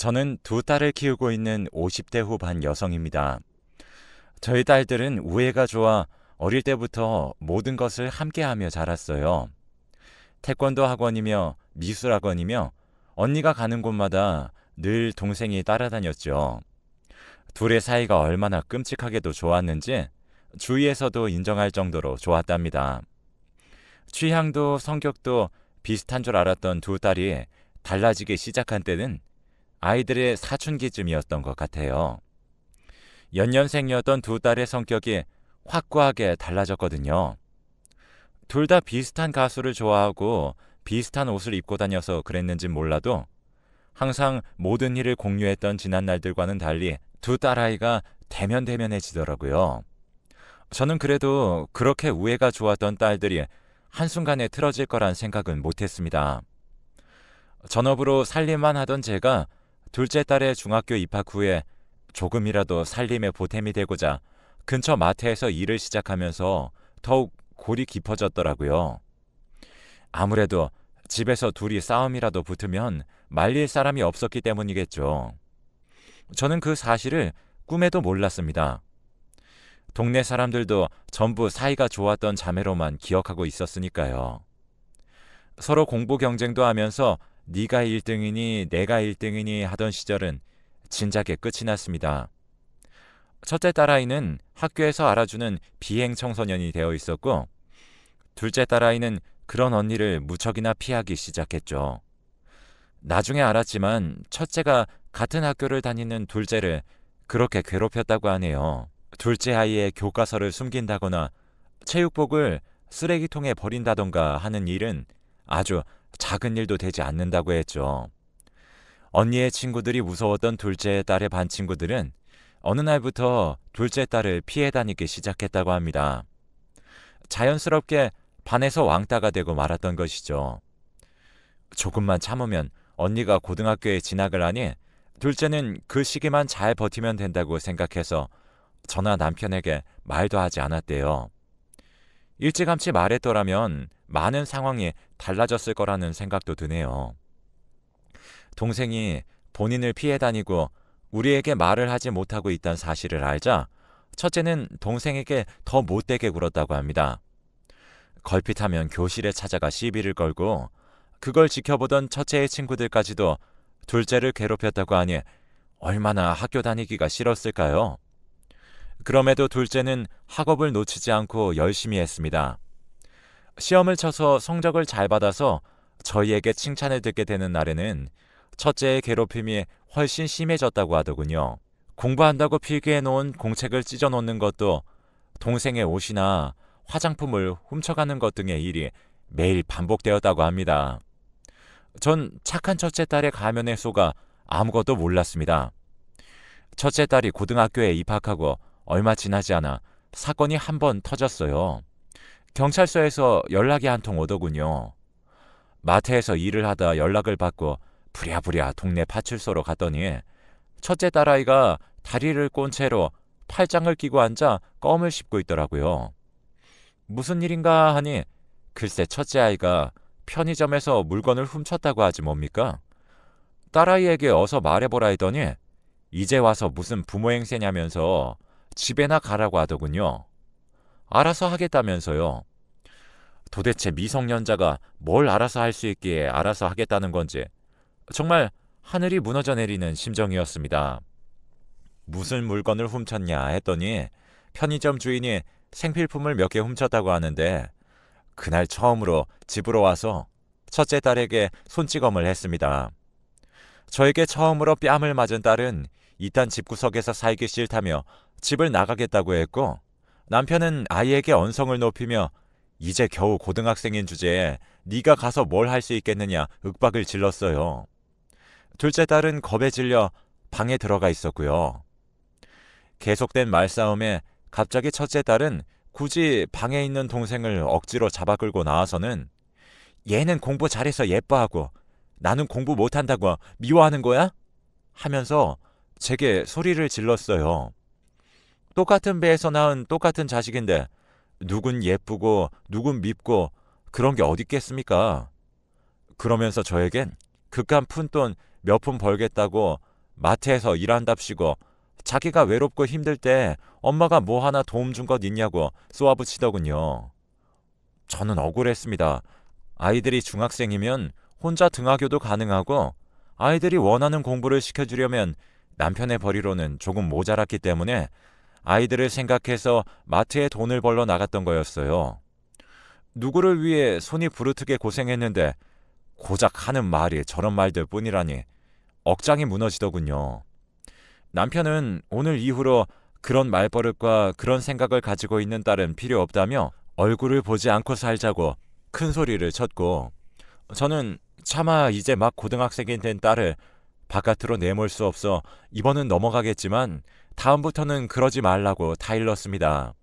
저는 두 딸을 키우고 있는 50대 후반 여성입니다. 저희 딸들은 우애가 좋아 어릴 때부터 모든 것을 함께하며 자랐어요. 태권도 학원이며 미술 학원이며 언니가 가는 곳마다 늘 동생이 따라다녔죠. 둘의 사이가 얼마나 끔찍하게도 좋았는지 주위에서도 인정할 정도로 좋았답니다. 취향도 성격도 비슷한 줄 알았던 두 딸이 달라지기 시작한 때는 아이들의 사춘기쯤이었던 것 같아요. 연년생이었던 두 딸의 성격이 확고하게 달라졌거든요. 둘 다 비슷한 가수를 좋아하고 비슷한 옷을 입고 다녀서 그랬는진 몰라도 항상 모든 일을 공유했던 지난 날들과는 달리 두 딸아이가 대면대면해지더라고요. 저는 그래도 그렇게 우애가 좋았던 딸들이 한순간에 틀어질 거란 생각은 못했습니다. 전업으로 살림만 하던 제가 둘째 딸의 중학교 입학 후에 조금이라도 살림에 보탬이 되고자 근처 마트에서 일을 시작하면서 더욱 골이 깊어졌더라고요. 아무래도 집에서 둘이 싸움이라도 붙으면 말릴 사람이 없었기 때문이겠죠. 저는 그 사실을 꿈에도 몰랐습니다. 동네 사람들도 전부 사이가 좋았던 자매로만 기억하고 있었으니까요. 서로 공부 경쟁도 하면서 네가 1등이니 내가 1등이니 하던 시절은 진작에 끝이 났습니다. 첫째 딸아이는 학교에서 알아주는 비행 청소년이 되어 있었고 둘째 딸아이는 그런 언니를 무척이나 피하기 시작했죠. 나중에 알았지만 첫째가 같은 학교를 다니는 둘째를 그렇게 괴롭혔다고 하네요. 둘째 아이의 교과서를 숨긴다거나 체육복을 쓰레기통에 버린다던가 하는 일은 아주 작은 일도 되지 않는다고 했죠. 언니의 친구들이 무서웠던 둘째 딸의 반 친구들은 어느 날부터 둘째 딸을 피해 다니기 시작했다고 합니다. 자연스럽게 반에서 왕따가 되고 말았던 것이죠. 조금만 참으면 언니가 고등학교에 진학을 하니 둘째는 그 시기만 잘 버티면 된다고 생각해서 저나 남편에게 말도 하지 않았대요. 일찌감치 말했더라면 많은 상황이 달라졌을 거라는 생각도 드네요. 동생이 본인을 피해 다니고 우리에게 말을 하지 못하고 있다는 사실을 알자 첫째는 동생에게 더 못되게 굴었다고 합니다. 걸핏하면 교실에 찾아가 시비를 걸고 그걸 지켜보던 첫째의 친구들까지도 둘째를 괴롭혔다고 하니 얼마나 학교 다니기가 싫었을까요? 그럼에도 둘째는 학업을 놓치지 않고 열심히 했습니다. 시험을 쳐서 성적을 잘 받아서 저희에게 칭찬을 듣게 되는 날에는 첫째의 괴롭힘이 훨씬 심해졌다고 하더군요. 공부한다고 필기해 놓은 공책을 찢어 놓는 것도 동생의 옷이나 화장품을 훔쳐가는 것 등의 일이 매일 반복되었다고 합니다. 전 착한 첫째 딸의 가면에 속아 아무것도 몰랐습니다. 첫째 딸이 고등학교에 입학하고 얼마 지나지 않아 사건이 한 번 터졌어요. 경찰서에서 연락이 한 통 오더군요. 마트에서 일을 하다 연락을 받고 부랴부랴 동네 파출소로 갔더니 첫째 딸아이가 다리를 꼰 채로 팔짱을 끼고 앉아 껌을 씹고 있더라고요. 무슨 일인가 하니 글쎄 첫째 아이가 편의점에서 물건을 훔쳤다고 하지 뭡니까? 딸아이에게 어서 말해보라 했더니 이제 와서 무슨 부모 행세냐면서 집에나 가라고 하더군요. 알아서 하겠다면서요. 도대체 미성년자가 뭘 알아서 할 수 있기에 알아서 하겠다는 건지 정말 하늘이 무너져 내리는 심정이었습니다. 무슨 물건을 훔쳤냐 했더니 편의점 주인이 생필품을 몇 개 훔쳤다고 하는데 그날 처음으로 집으로 와서 첫째 딸에게 손찌검을 했습니다. 저에게 처음으로 뺨을 맞은 딸은 이딴 집구석에서 살기 싫다며 집을 나가겠다고 했고 남편은 아이에게 언성을 높이며 이제 겨우 고등학생인 주제에 네가 가서 뭘 할 수 있겠느냐 윽박을 질렀어요. 둘째 딸은 겁에 질려 방에 들어가 있었고요. 계속된 말싸움에 갑자기 첫째 딸은 굳이 방에 있는 동생을 억지로 잡아 끌고 나와서는 얘는 공부 잘해서 예뻐하고 나는 공부 못한다고 미워하는 거야? 하면서 제게 소리를 질렀어요. 똑같은 배에서 낳은 똑같은 자식인데 누군 예쁘고 누군 밉고 그런 게 어디 있겠습니까? 그러면서 저에겐 그깟 푼돈 몇 푼 벌겠다고 마트에서 일한답시고 자기가 외롭고 힘들 때 엄마가 뭐 하나 도움 준 것 있냐고 쏘아붙이더군요. 저는 억울했습니다. 아이들이 중학생이면 혼자 등하교도 가능하고 아이들이 원하는 공부를 시켜주려면 남편의 벌이로는 조금 모자랐기 때문에 아이들을 생각해서 마트에 돈을 벌러 나갔던 거였어요. 누구를 위해 손이 부르트게 고생했는데 고작 하는 말이 저런 말들 뿐이라니 억장이 무너지더군요. 남편은 오늘 이후로 그런 말버릇과 그런 생각을 가지고 있는 딸은 필요 없다며 얼굴을 보지 않고 살자고 큰 소리를 쳤고, 저는 차마 이제 막 고등학생이 된 딸을 바깥으로 내몰 수 없어 이번은 넘어가겠지만 다음부터는 그러지 말라고 타일렀습니다.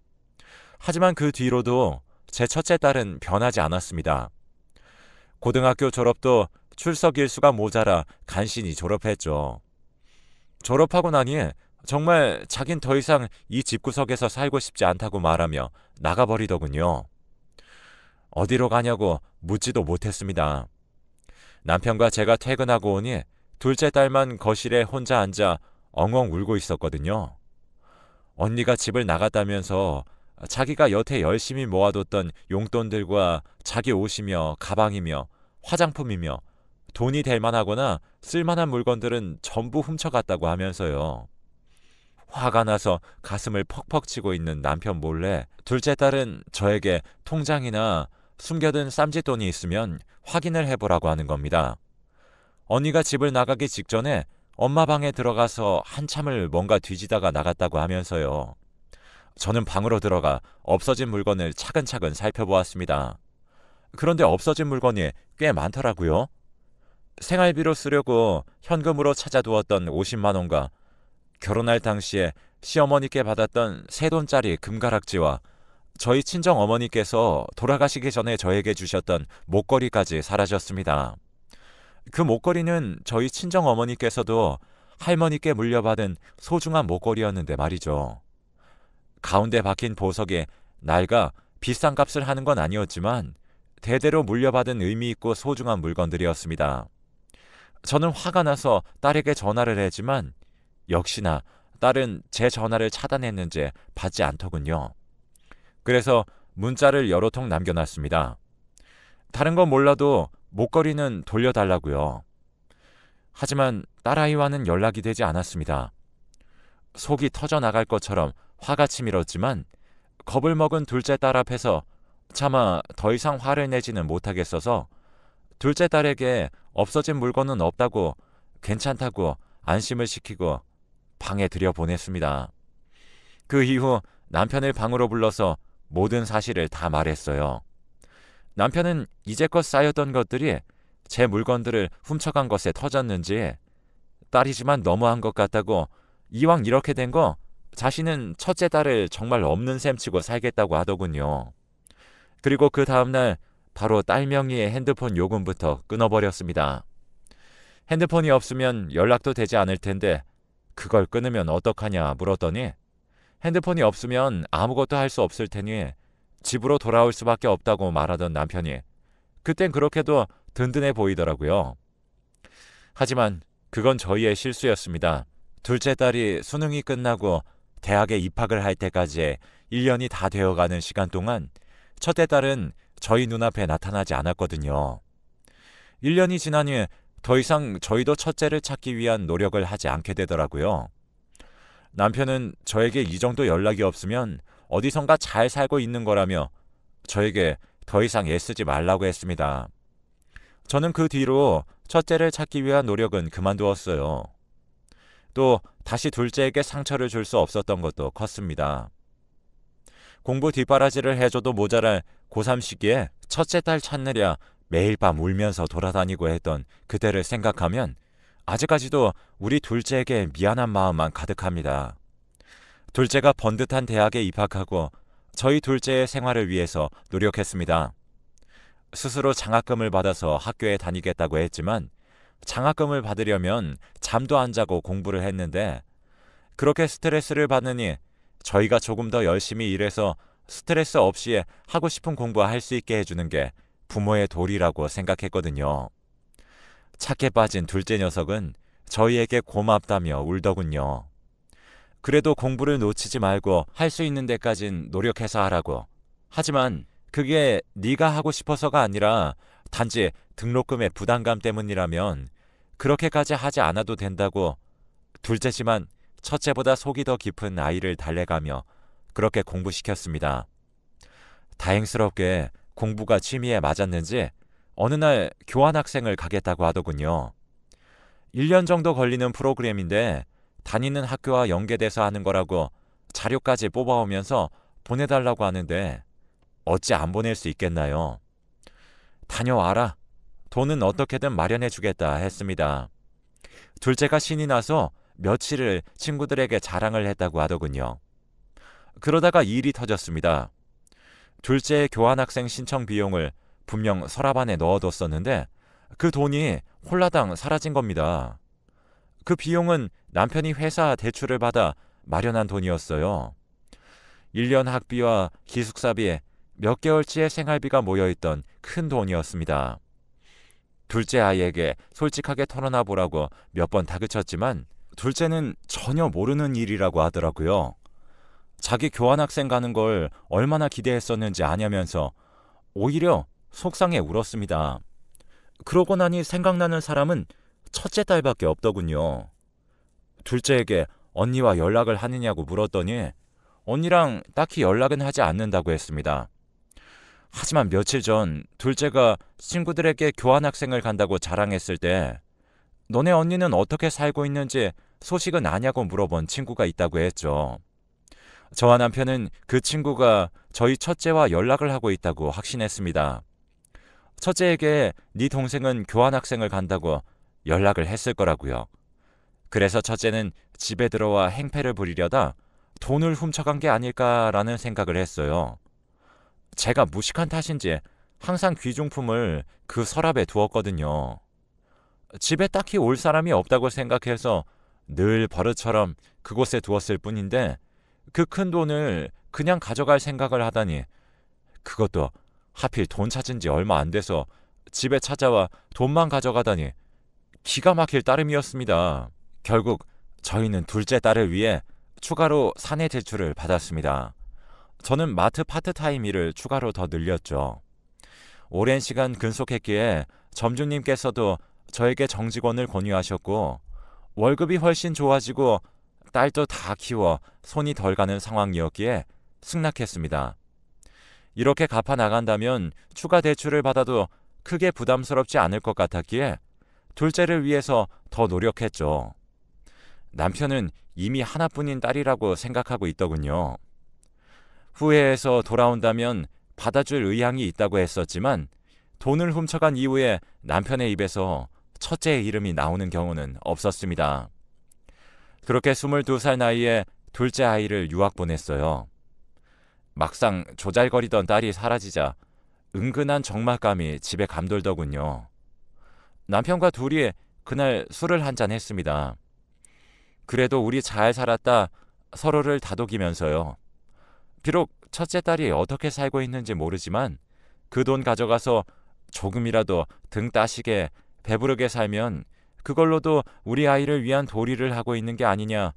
하지만 그 뒤로도 제 첫째 딸은 변하지 않았습니다. 고등학교 졸업도 출석 일수가 모자라 간신히 졸업했죠. 졸업하고 나니 정말 자긴 더 이상 이 집구석에서 살고 싶지 않다고 말하며 나가버리더군요. 어디로 가냐고 묻지도 못했습니다. 남편과 제가 퇴근하고 오니 둘째 딸만 거실에 혼자 앉아 엉엉 울고 있었거든요. 언니가 집을 나갔다면서 자기가 여태 열심히 모아뒀던 용돈들과 자기 옷이며 가방이며 화장품이며 돈이 될 만하거나 쓸만한 물건들은 전부 훔쳐갔다고 하면서요. 화가 나서 가슴을 퍽퍽 치고 있는 남편 몰래 둘째 딸은 저에게 통장이나 숨겨둔 쌈짓돈이 있으면 확인을 해보라고 하는 겁니다. 언니가 집을 나가기 직전에 엄마 방에 들어가서 한참을 뭔가 뒤지다가 나갔다고 하면서요. 저는 방으로 들어가 없어진 물건을 차근차근 살펴보았습니다. 그런데 없어진 물건이 꽤 많더라고요. 생활비로 쓰려고 현금으로 찾아두었던 50만 원과 결혼할 당시에 시어머니께 받았던 새 돈짜리 금가락지와 저희 친정어머니께서 돌아가시기 전에 저에게 주셨던 목걸이까지 사라졌습니다. 그 목걸이는 저희 친정어머니께서도 할머니께 물려받은 소중한 목걸이였는데 말이죠. 가운데 박힌 보석에 낡아 비싼 값을 하는 건 아니었지만 대대로 물려받은 의미 있고 소중한 물건들이었습니다. 저는 화가 나서 딸에게 전화를 했지만 역시나 딸은 제 전화를 차단했는지 받지 않더군요. 그래서 문자를 여러 통 남겨놨습니다. 다른 건 몰라도 목걸이는 돌려달라고요. 하지만 딸아이와는 연락이 되지 않았습니다. 속이 터져나갈 것처럼 화가 치밀었지만 겁을 먹은 둘째 딸 앞에서 차마 더 이상 화를 내지는 못하겠어서 둘째 딸에게 없어진 물건은 없다고 괜찮다고 안심을 시키고 방에 들여보냈습니다. 그 이후 남편을 방으로 불러서 모든 사실을 다 말했어요. 남편은 이제껏 쌓였던 것들이 제 물건들을 훔쳐간 것에 터졌는지 딸이지만 너무한 것 같다고 이왕 이렇게 된 거 자신은 첫째 딸을 정말 없는 셈 치고 살겠다고 하더군요. 그리고 그 다음날 바로 딸 명의의 핸드폰 요금부터 끊어버렸습니다. 핸드폰이 없으면 연락도 되지 않을 텐데 그걸 끊으면 어떡하냐 물었더니 핸드폰이 없으면 아무것도 할 수 없을 테니 집으로 돌아올 수밖에 없다고 말하던 남편이 그땐 그렇게도 든든해 보이더라고요. 하지만 그건 저희의 실수였습니다. 둘째 딸이 수능이 끝나고 대학에 입학을 할 때까지 1년이 다 되어가는 시간 동안 첫째 딸은 저희 눈앞에 나타나지 않았거든요. 1년이 지나니 더 이상 저희도 첫째를 찾기 위한 노력을 하지 않게 되더라고요. 남편은 저에게 이 정도 연락이 없으면 어디선가 잘 살고 있는 거라며 저에게 더 이상 애쓰지 말라고 했습니다. 저는 그 뒤로 첫째를 찾기 위한 노력은 그만두었어요. 또 다시 둘째에게 상처를 줄 수 없었던 것도 컸습니다. 공부 뒷바라지를 해줘도 모자랄 고3 시기에 첫째 딸 찾느랴 매일 밤 울면서 돌아다니고 했던 그때를 생각하면 아직까지도 우리 둘째에게 미안한 마음만 가득합니다. 둘째가 번듯한 대학에 입학하고 저희 둘째의 생활을 위해서 노력했습니다. 스스로 장학금을 받아서 학교에 다니겠다고 했지만 장학금을 받으려면 잠도 안 자고 공부를 했는데 그렇게 스트레스를 받느니 저희가 조금 더 열심히 일해서 스트레스 없이 하고 싶은 공부할 수 있게 해주는 게 부모의 도리라고 생각했거든요. 착해 빠진 둘째 녀석은 저희에게 고맙다며 울더군요. 그래도 공부를 놓치지 말고 할 수 있는 데까진 노력해서 하라고. 하지만 그게 네가 하고 싶어서가 아니라 단지 등록금의 부담감 때문이라면 그렇게까지 하지 않아도 된다고. 둘째지만 첫째보다 속이 더 깊은 아이를 달래가며 그렇게 공부시켰습니다. 다행스럽게 공부가 취미에 맞았는지 어느 날 교환학생을 가겠다고 하더군요. 1년 정도 걸리는 프로그램인데 다니는 학교와 연계돼서 하는 거라고 자료까지 뽑아오면서 보내달라고 하는데 어찌 안 보낼 수 있겠나요? 다녀와라. 돈은 어떻게든 마련해주겠다 했습니다. 둘째가 신이 나서 며칠을 친구들에게 자랑을 했다고 하더군요. 그러다가 일이 터졌습니다. 둘째의 교환학생 신청 비용을 분명 서랍 안에 넣어뒀었는데 그 돈이 홀라당 사라진 겁니다. 그 비용은 남편이 회사 대출을 받아 마련한 돈이었어요. 1년 학비와 기숙사비, 몇 개월치의 생활비가 모여있던 큰 돈이었습니다. 둘째 아이에게 솔직하게 털어놔 보라고 몇 번 다그쳤지만 둘째는 전혀 모르는 일이라고 하더라고요. 자기 교환학생 가는 걸 얼마나 기대했었는지 아냐면서 오히려 속상해 울었습니다. 그러고 나니 생각나는 사람은 첫째 딸밖에 없더군요. 둘째에게 언니와 연락을 하느냐고 물었더니 언니랑 딱히 연락은 하지 않는다고 했습니다. 하지만 며칠 전 둘째가 친구들에게 교환학생을 간다고 자랑했을 때 너네 언니는 어떻게 살고 있는지 소식은 아냐고 물어본 친구가 있다고 했죠. 저와 남편은 그 친구가 저희 첫째와 연락을 하고 있다고 확신했습니다. 첫째에게 네 동생은 교환학생을 간다고 연락을 했을 거라고요. 그래서 첫째는 집에 들어와 행패를 부리려다 돈을 훔쳐간 게 아닐까라는 생각을 했어요. 제가 무식한 탓인지 항상 귀중품을 그 서랍에 두었거든요. 집에 딱히 올 사람이 없다고 생각해서 늘 버릇처럼 그곳에 두었을 뿐인데 그 큰 돈을 그냥 가져갈 생각을 하다니 그것도 하필 돈 찾은 지 얼마 안 돼서 집에 찾아와 돈만 가져가다니 기가 막힐 따름이었습니다. 결국 저희는 둘째 딸을 위해 추가로 사내 대출을 받았습니다. 저는 마트 파트타임 일을 추가로 더 늘렸죠. 오랜 시간 근속했기에 점주님께서도 저에게 정직원을 권유하셨고 월급이 훨씬 좋아지고 딸도 다 키워 손이 덜 가는 상황이었기에 승낙했습니다. 이렇게 갚아 나간다면 추가 대출을 받아도 크게 부담스럽지 않을 것 같았기에 둘째를 위해서 더 노력했죠. 남편은 이미 하나뿐인 딸이라고 생각하고 있더군요. 후회해서 돌아온다면 받아줄 의향이 있다고 했었지만 돈을 훔쳐간 이후에 남편의 입에서 첫째의 이름이 나오는 경우는 없었습니다. 그렇게 22살 나이에 둘째 아이를 유학 보냈어요. 막상 조잘거리던 딸이 사라지자 은근한 적막감이 집에 감돌더군요. 남편과 둘이 그날 술을 한잔 했습니다. 그래도 우리 잘 살았다 서로를 다독이면서요. 비록 첫째 딸이 어떻게 살고 있는지 모르지만 그 돈 가져가서 조금이라도 등 따시게 배부르게 살면 그걸로도 우리 아이를 위한 도리를 하고 있는 게 아니냐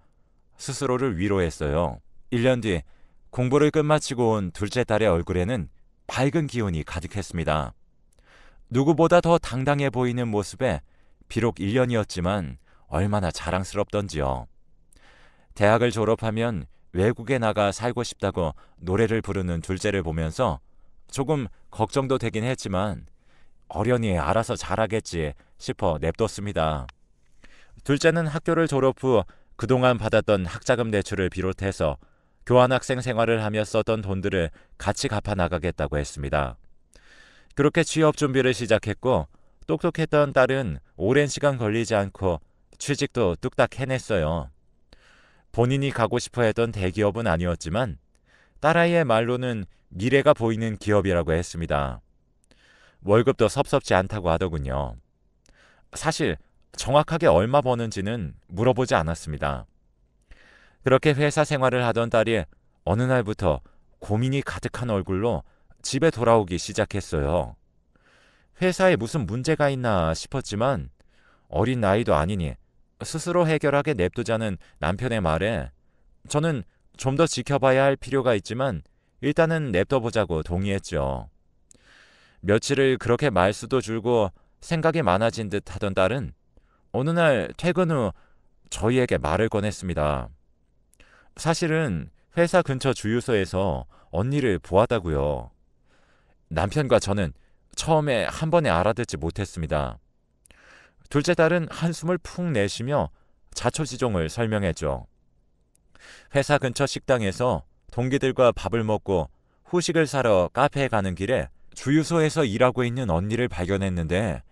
스스로를 위로했어요. 1년 뒤 공부를 끝마치고 온 둘째 딸의 얼굴에는 밝은 기운이 가득했습니다. 누구보다 더 당당해 보이는 모습에 비록 1년이었지만 얼마나 자랑스럽던지요. 대학을 졸업하면 외국에 나가 살고 싶다고 노래를 부르는 둘째를 보면서 조금 걱정도 되긴 했지만 어련히 알아서 잘하겠지 싶어 냅뒀습니다. 둘째는 학교를 졸업 후 그동안 받았던 학자금 대출을 비롯해서 교환학생 생활을 하며 썼던 돈들을 같이 갚아 나가겠다고 했습니다. 그렇게 취업 준비를 시작했고 똑똑했던 딸은 오랜 시간 걸리지 않고 취직도 뚝딱 해냈어요. 본인이 가고 싶어 했던 대기업은 아니었지만 딸아이의 말로는 미래가 보이는 기업이라고 했습니다. 월급도 섭섭지 않다고 하더군요. 사실 정확하게 얼마 버는지는 물어보지 않았습니다. 그렇게 회사 생활을 하던 딸이 어느 날부터 고민이 가득한 얼굴로 집에 돌아오기 시작했어요. 회사에 무슨 문제가 있나 싶었지만 어린 나이도 아니니 스스로 해결하게 냅두자는 남편의 말에 저는 좀 더 지켜봐야 할 필요가 있지만 일단은 냅둬보자고 동의했죠. 며칠을 그렇게 말수도 줄고 생각이 많아진 듯 하던 딸은 어느 날 퇴근 후 저희에게 말을 꺼냈습니다. 사실은 회사 근처 주유소에서 언니를 보았다고요. 남편과 저는 처음에 한 번에 알아듣지 못했습니다. 둘째 딸은 한숨을 푹 내쉬며 자초지종을 설명했죠. 회사 근처 식당에서 동기들과 밥을 먹고 후식을 사러 카페에 가는 길에 주유소에서 일하고 있는 언니를 발견했는데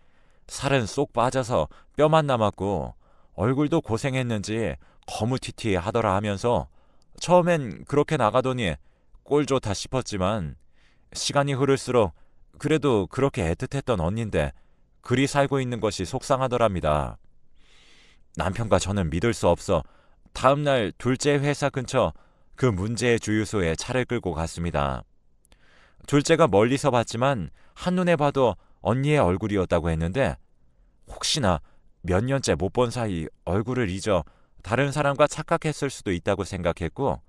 살은 쏙 빠져서 뼈만 남았고 얼굴도 고생했는지 거무튀튀 하더라 하면서 처음엔 그렇게 나가더니 꼴 좋다 싶었지만 시간이 흐를수록 그래도 그렇게 애틋했던 언니인데 그리 살고 있는 것이 속상하더랍니다. 남편과 저는 믿을 수 없어 다음날 둘째 회사 근처 그 문제의 주유소에 차를 끌고 갔습니다. 둘째가 멀리서 봤지만 한눈에 봐도 언니의 얼굴이었다고 했는데 혹시나 몇 년째 못 본 사이 얼굴을 잊어 다른 사람과 착각했을 수도 있다고 생각했고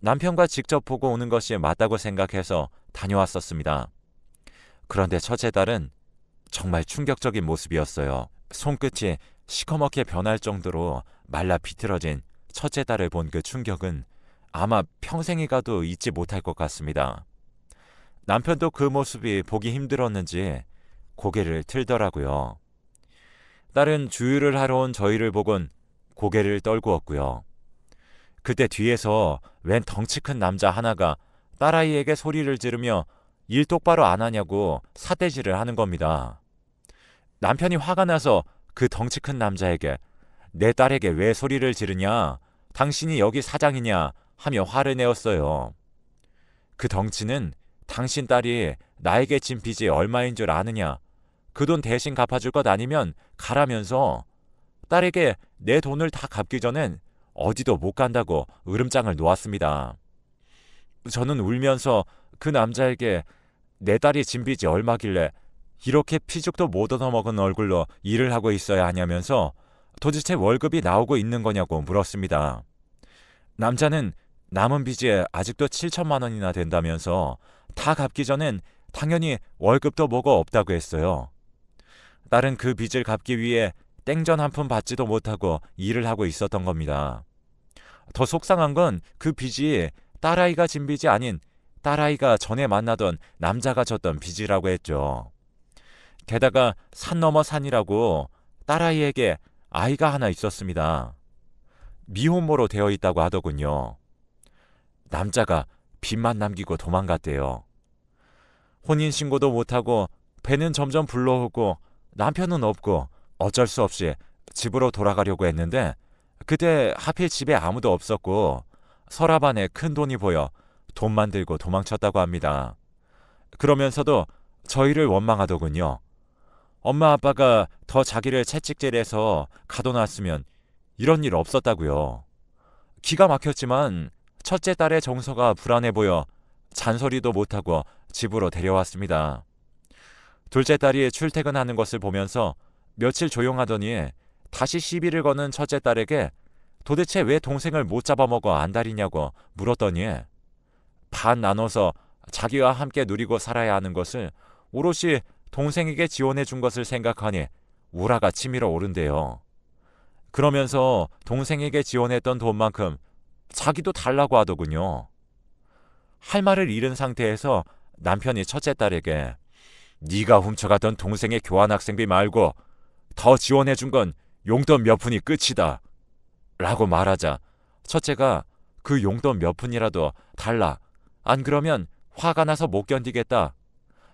남편과 직접 보고 오는 것이 맞다고 생각해서 다녀왔었습니다. 그런데 첫째 딸은 정말 충격적인 모습이었어요. 손끝이 시커멓게 변할 정도로 말라 비틀어진 첫째 딸을 본 그 충격은 아마 평생이 가도 잊지 못할 것 같습니다. 남편도 그 모습이 보기 힘들었는지 고개를 틀더라고요. 딸은 주유를 하러 온 저희를 보곤 고개를 떨구었고요. 그때 뒤에서 웬 덩치 큰 남자 하나가 딸아이에게 소리를 지르며 일 똑바로 안 하냐고 사대질을 하는 겁니다. 남편이 화가 나서 그 덩치 큰 남자에게 내 딸에게 왜 소리를 지르냐? 당신이 여기 사장이냐? 하며 화를 내었어요. 그 덩치는 당신 딸이 나에게 진 빚이 얼마인 줄 아느냐? 그 돈 대신 갚아줄 것 아니면 가라면서 딸에게 내 돈을 다 갚기 전엔 어디도 못 간다고 으름장을 놓았습니다. 저는 울면서 그 남자에게 내 딸이 진 빚이 얼마길래 이렇게 피죽도 못 얻어먹은 얼굴로 일을 하고 있어야 하냐면서 도대체 월급이 나오고 있는 거냐고 물었습니다. 남자는 남은 빚이 아직도 7천만 원이나 된다면서 다 갚기 전엔 당연히 월급도 뭐가 없다고 했어요. 딸은 그 빚을 갚기 위해 땡전 한 푼 받지도 못하고 일을 하고 있었던 겁니다. 더 속상한 건 그 빚이 딸아이가 진 빚이 아닌 딸아이가 전에 만나던 남자가 졌던 빚이라고 했죠. 게다가 산 넘어 산이라고 딸아이에게 아이가 하나 있었습니다. 미혼모로 되어 있다고 하더군요. 남자가 빚만 남기고 도망갔대요. 혼인신고도 못하고 배는 점점 불러오고 남편은 없고 어쩔 수 없이 집으로 돌아가려고 했는데 그때 하필 집에 아무도 없었고 서랍 안에 큰 돈이 보여 돈만 들고 도망쳤다고 합니다. 그러면서도 저희를 원망하더군요. 엄마 아빠가 더 자기를 채찍질해서 가둬놨으면 이런 일 없었다고요. 기가 막혔지만 첫째 딸의 정서가 불안해 보여 잔소리도 못하고 집으로 데려왔습니다. 둘째 딸이 출퇴근하는 것을 보면서 며칠 조용하더니 다시 시비를 거는 첫째 딸에게 도대체 왜 동생을 못 잡아먹어 안달이냐고 물었더니 반 나눠서 자기와 함께 누리고 살아야 하는 것을 오롯이 동생에게 지원해 준 것을 생각하니 우라가 치밀어 오른대요. 그러면서 동생에게 지원했던 돈만큼 자기도 달라고 하더군요. 할 말을 잃은 상태에서 남편이 첫째 딸에게 네가 훔쳐갔던 동생의 교환학생비 말고 더 지원해 준 건 용돈 몇 푼이 끝이다 라고 말하자 첫째가 그 용돈 몇 푼이라도 달라, 안 그러면 화가 나서 못 견디겠다,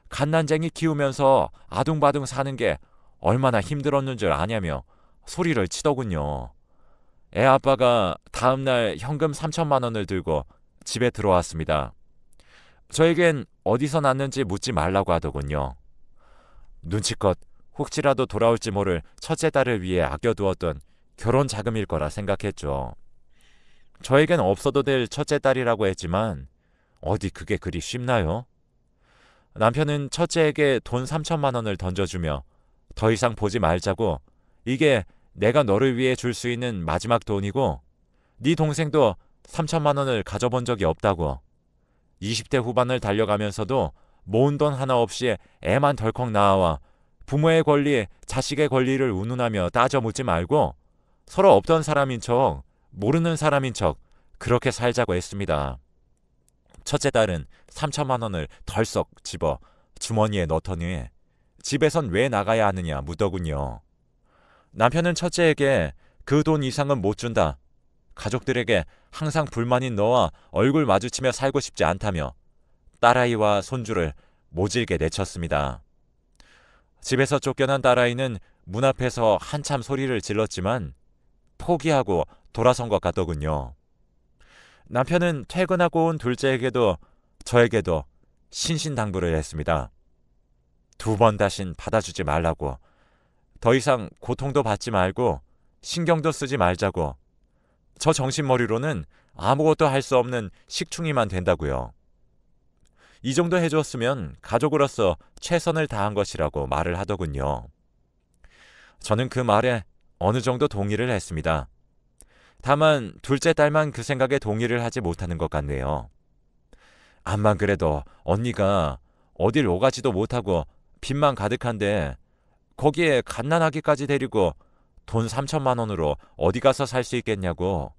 갓난쟁이 키우면서 아둥바둥 사는 게 얼마나 힘들었는 줄 아냐며 소리를 치더군요. 애 아빠가 다음날 현금 3천만 원을 들고 집에 들어왔습니다. 저에겐 어디서 났는지 묻지 말라고 하더군요. 눈치껏 혹시라도 돌아올지 모를 첫째 딸을 위해 아껴두었던 결혼 자금일 거라 생각했죠. 저에겐 없어도 될 첫째 딸이라고 했지만 어디 그게 그리 쉽나요? 남편은 첫째에게 돈 3천만 원을 던져주며 더 이상 보지 말자고 이게 내가 너를 위해 줄 수 있는 마지막 돈이고 네 동생도 3천만 원을 가져본 적이 없다고. 20대 후반을 달려가면서도 모은 돈 하나 없이 애만 덜컥 낳아와 부모의 권리, 자식의 권리를 운운하며 따져 묻지 말고 서로 없던 사람인 척, 모르는 사람인 척 그렇게 살자고 했습니다. 첫째 딸은 3천만 원을 덜썩 집어 주머니에 넣더니 집에선 왜 나가야 하느냐 묻더군요. 남편은 첫째에게 그 돈 이상은 못 준다. 가족들에게 항상 불만인 너와 얼굴 마주치며 살고 싶지 않다며 딸아이와 손주를 모질게 내쳤습니다. 집에서 쫓겨난 딸아이는 문 앞에서 한참 소리를 질렀지만 포기하고 돌아선 것 같더군요. 남편은 퇴근하고 온 둘째에게도 저에게도 신신당부를 했습니다. 2번 다신 받아주지 말라고. 더 이상 고통도 받지 말고 신경도 쓰지 말자고. 저 정신머리로는 아무것도 할 수 없는 식충이만 된다고요. 이 정도 해줬으면 가족으로서 최선을 다한 것이라고 말을 하더군요. 저는 그 말에 어느 정도 동의를 했습니다. 다만 둘째 딸만 그 생각에 동의를 하지 못하는 것 같네요. 암만 그래도 언니가 어딜 오가지도 못하고 빚만 가득한데 거기에 갓난아기까지 데리고 돈 3천만 원으로 어디 가서 살 수 있겠냐고.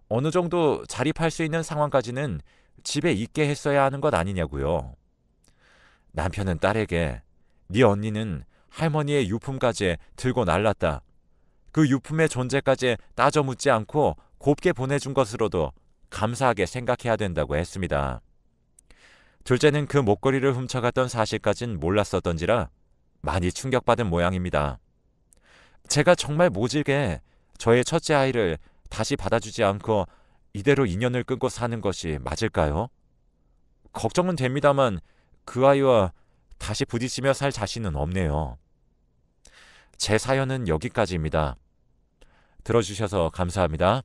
어느 정도 자립할 수 있는 상황까지는 집에 있게 했어야 하는 것 아니냐고요. 남편은 딸에게 네 언니는 할머니의 유품까지 들고 날랐다. 그 유품의 존재까지 따져 묻지 않고 곱게 보내준 것으로도 감사하게 생각해야 된다고 했습니다. 둘째는 그 목걸이를 훔쳐갔던 사실까진 몰랐었던지라 많이 충격받은 모양입니다. 제가 정말 모질게 저의 첫째 아이를 다시 받아주지 않고 이대로 인연을 끊고 사는 것이 맞을까요? 걱정은 됩니다만 그 아이와 다시 부딪히며 살 자신은 없네요. 제 사연은 여기까지입니다. 들어주셔서 감사합니다.